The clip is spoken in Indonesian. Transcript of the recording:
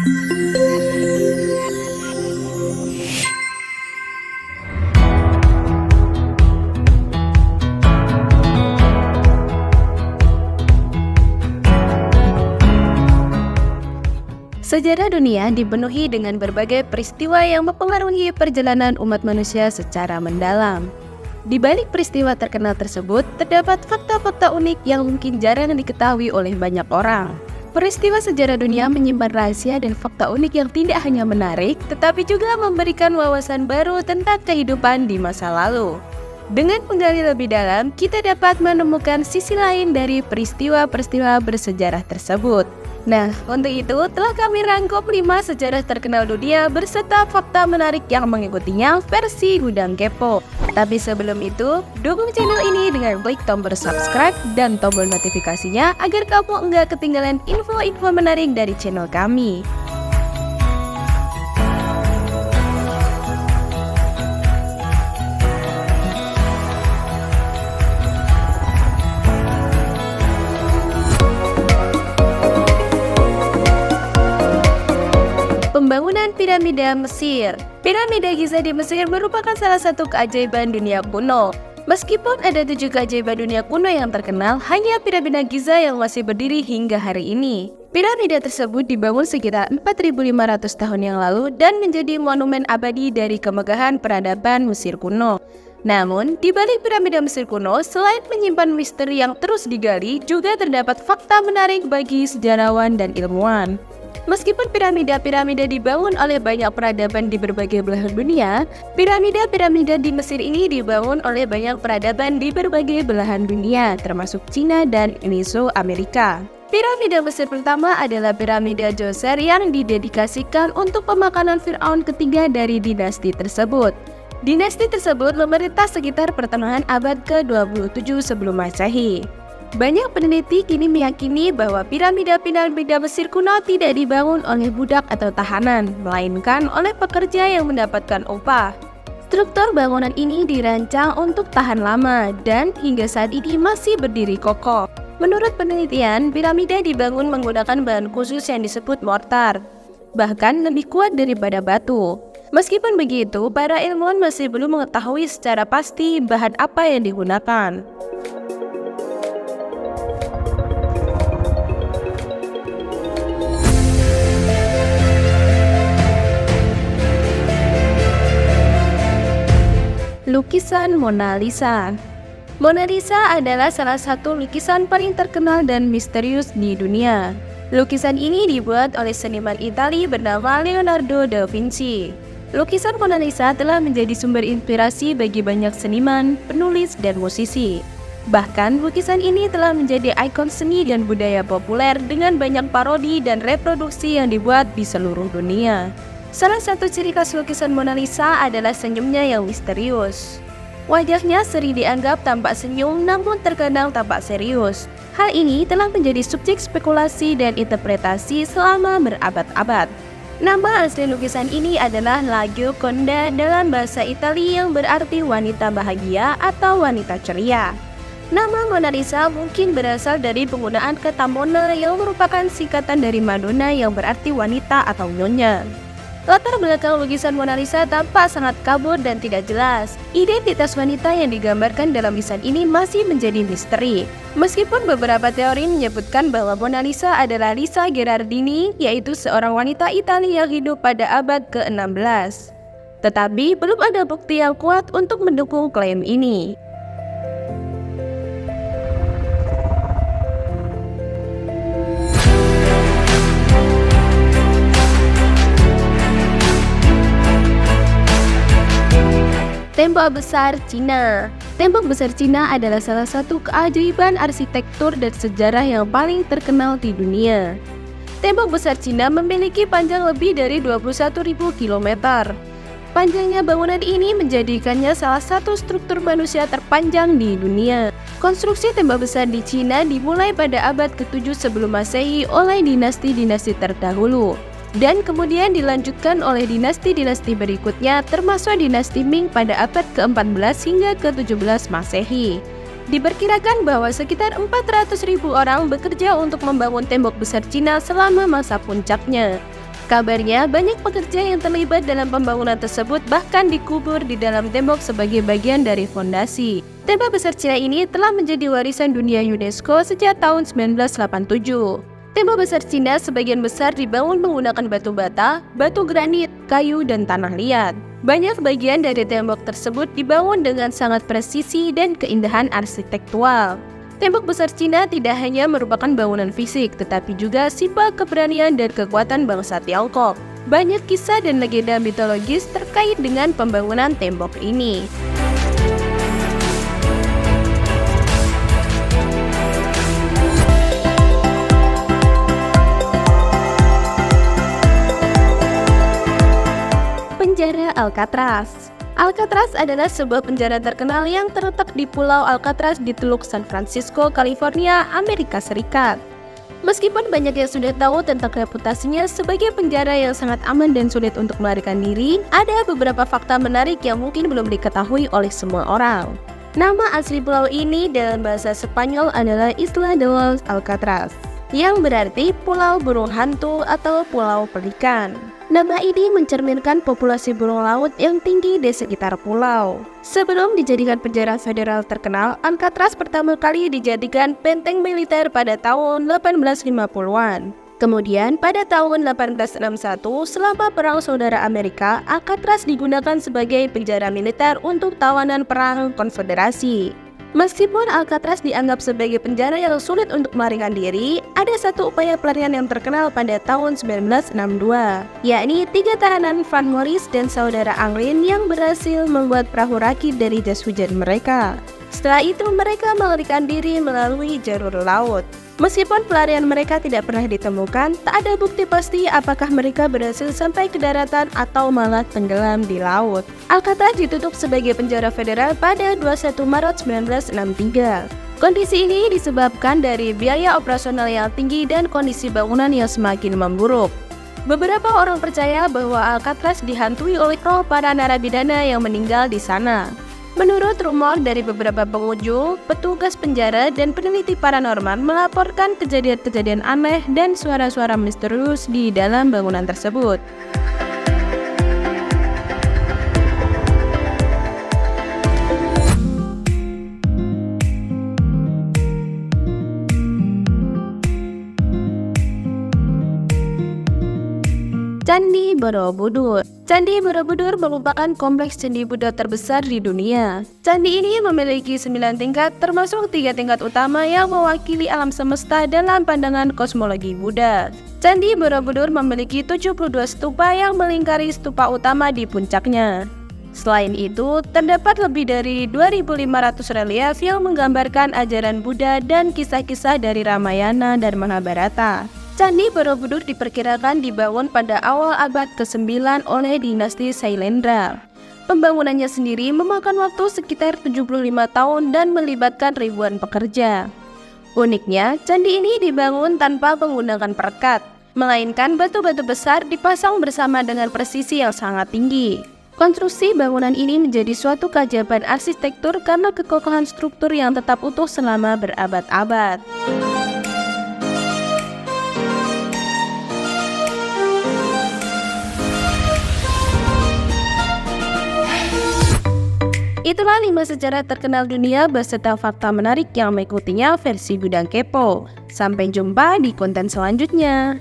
Sejarah dunia dipenuhi dengan berbagai peristiwa yang mempengaruhi perjalanan umat manusia secara mendalam. Di balik peristiwa terkenal tersebut, terdapat fakta-fakta unik yang mungkin jarang diketahui oleh banyak orang. Peristiwa sejarah dunia menyimpan rahasia dan fakta unik yang tidak hanya menarik, tetapi juga memberikan wawasan baru tentang kehidupan di masa lalu. Dengan menggali lebih dalam, kita dapat menemukan sisi lain dari peristiwa-peristiwa bersejarah tersebut. Nah, untuk itu telah kami rangkum 5 sejarah terkenal dunia berserta fakta menarik yang mengikutinya versi Gudang Kepo. Tapi sebelum itu, dukung channel ini dengan klik tombol subscribe dan tombol notifikasinya agar kamu enggak ketinggalan info-info menarik dari channel kami. Pembangunan piramida Mesir. Piramida Giza di Mesir merupakan salah satu keajaiban dunia kuno. Meskipun ada 7 keajaiban dunia kuno yang terkenal, hanya piramida Giza yang masih berdiri hingga hari ini. Piramida tersebut dibangun sekitar 4.500 tahun yang lalu dan menjadi monumen abadi dari kemegahan peradaban Mesir kuno. Namun, di balik piramida Mesir kuno, selain menyimpan misteri yang terus digali, juga terdapat fakta menarik bagi sejarawan dan ilmuwan. Meskipun piramida-piramida dibangun oleh banyak peradaban di berbagai belahan dunia, piramida-piramida di Mesir ini dibangun oleh banyak peradaban di berbagai belahan dunia, termasuk Cina dan Mesoamerika. Piramida Mesir pertama adalah piramida Djoser yang didedikasikan untuk pemakanan Firaun ketiga dari dinasti tersebut. Dinasti tersebut memerintah sekitar pertengahan abad ke-27 sebelum Masehi. Banyak peneliti kini meyakini bahwa piramida-piramida Mesir kuno tidak dibangun oleh budak atau tahanan, melainkan oleh pekerja yang mendapatkan upah. Struktur bangunan ini dirancang untuk tahan lama dan hingga saat ini masih berdiri kokoh. Menurut penelitian, piramida dibangun menggunakan bahan khusus yang disebut mortar, bahkan lebih kuat daripada batu. Meskipun begitu, para ilmuwan masih belum mengetahui secara pasti bahan apa yang digunakan. Lukisan Mona Lisa. Mona Lisa adalah salah satu lukisan paling terkenal dan misterius di dunia. Lukisan ini dibuat oleh seniman Italia bernama Leonardo da Vinci. Lukisan Mona Lisa telah menjadi sumber inspirasi bagi banyak seniman, penulis, dan musisi. Bahkan, lukisan ini telah menjadi ikon seni dan budaya populer dengan banyak parodi dan reproduksi yang dibuat di seluruh dunia. Salah satu ciri khas lukisan Mona Lisa adalah senyumnya yang misterius. Wajahnya sering dianggap tampak senyum namun terkadang tampak serius. Hal ini telah menjadi subjek spekulasi dan interpretasi selama berabad-abad. Nama asli lukisan ini adalah La Gioconda dalam bahasa Italia yang berarti wanita bahagia atau wanita ceria. Nama Mona Lisa mungkin berasal dari penggunaan kata Mona yang merupakan singkatan dari Madonna yang berarti wanita atau nyonya. Latar belakang lukisan Mona Lisa tampak sangat kabur dan tidak jelas. Identitas wanita yang digambarkan dalam lukisan ini masih menjadi misteri. Meskipun beberapa teori menyebutkan bahwa Mona Lisa adalah Lisa Gherardini, yaitu seorang wanita Italia yang hidup pada abad ke-16. Tetapi belum ada bukti yang kuat untuk mendukung klaim ini. Tembok Besar Cina. Tembok Besar Cina adalah salah satu keajaiban arsitektur dan sejarah yang paling terkenal di dunia. Tembok Besar Cina memiliki panjang lebih dari 21.000 km. Panjangnya bangunan ini menjadikannya salah satu struktur manusia terpanjang di dunia. Konstruksi tembok besar di Cina dimulai pada abad ke-7 sebelum Masehi oleh dinasti-dinasti terdahulu, dan kemudian dilanjutkan oleh dinasti-dinasti berikutnya termasuk dinasti Ming pada abad ke-14 hingga ke-17 Masehi. Diperkirakan bahwa sekitar 400.000 orang bekerja untuk membangun tembok besar Cina selama masa puncaknya. Kabarnya, banyak pekerja yang terlibat dalam pembangunan tersebut bahkan dikubur di dalam tembok sebagai bagian dari fondasi. Tembok besar Cina ini telah menjadi warisan dunia UNESCO sejak tahun 1987. Tembok besar Cina sebagian besar dibangun menggunakan batu bata, batu granit, kayu, dan tanah liat. Banyak bagian dari tembok tersebut dibangun dengan sangat presisi dan keindahan arsitektural. Tembok besar Cina tidak hanya merupakan bangunan fisik, tetapi juga simbol keberanian dan kekuatan bangsa Tiongkok. Banyak kisah dan legenda mitologis terkait dengan pembangunan tembok ini. Penjara Alcatraz. Alcatraz adalah sebuah penjara terkenal yang terletak di Pulau Alcatraz di Teluk San Francisco, California, Amerika Serikat. Meskipun banyak yang sudah tahu tentang reputasinya sebagai penjara yang sangat aman dan sulit untuk melarikan diri, ada beberapa fakta menarik yang mungkin belum diketahui oleh semua orang. Nama asli pulau ini dalam bahasa Spanyol adalah Isla de los Alcatraz, yang berarti Pulau Burung Hantu atau Pulau Pelikan. Nama ini mencerminkan populasi burung laut yang tinggi di sekitar pulau. Sebelum dijadikan penjara federal terkenal, Alcatraz pertama kali dijadikan benteng militer pada tahun 1850-an. Kemudian pada tahun 1861, selama Perang Saudara Amerika, Alcatraz digunakan sebagai penjara militer untuk tawanan perang konfederasi. Meskipun Alcatraz dianggap sebagai penjara yang sulit untuk melarikan diri, ada satu upaya pelarian yang terkenal pada tahun 1962, yakni 3 tahanan Van Morris dan saudara Anglin yang berhasil membuat perahu rakit dari jas hujan mereka. Setelah itu mereka melarikan diri melalui jalur laut. Meskipun pelarian mereka tidak pernah ditemukan, tak ada bukti pasti apakah mereka berhasil sampai ke daratan atau malah tenggelam di laut. Alcatraz ditutup sebagai penjara federal pada 21 Maret 1963. Kondisi ini disebabkan dari biaya operasional yang tinggi dan kondisi bangunan yang semakin memburuk. Beberapa orang percaya bahwa Alcatraz dihantui oleh roh para narapidana yang meninggal di sana. Menurut rumor dari beberapa pengunjung, petugas penjara dan peneliti paranormal melaporkan kejadian-kejadian aneh dan suara-suara misterius di dalam bangunan tersebut. Candi Borobudur. Candi Borobudur merupakan kompleks candi Buddha terbesar di dunia. Candi ini memiliki 9 tingkat, termasuk 3 tingkat utama yang mewakili alam semesta dalam pandangan kosmologi Buddha. Candi Borobudur memiliki 72 stupa yang melingkari stupa utama di puncaknya. Selain itu, terdapat lebih dari 2.500 relief yang menggambarkan ajaran Buddha dan kisah-kisah dari Ramayana dan Mahabharata. Candi Borobudur diperkirakan dibangun pada awal abad ke-9 oleh dinasti Sailendra. Pembangunannya sendiri memakan waktu sekitar 75 tahun dan melibatkan ribuan pekerja. Uniknya, candi ini dibangun tanpa menggunakan perekat, melainkan batu-batu besar dipasang bersama dengan presisi yang sangat tinggi. Konstruksi bangunan ini menjadi suatu keajaiban arsitektur karena kekokohan struktur yang tetap utuh selama berabad-abad. Itulah 5 sejarah terkenal dunia beserta fakta menarik yang mengikutinya versi Gudang Kepo. Sampai jumpa di konten selanjutnya.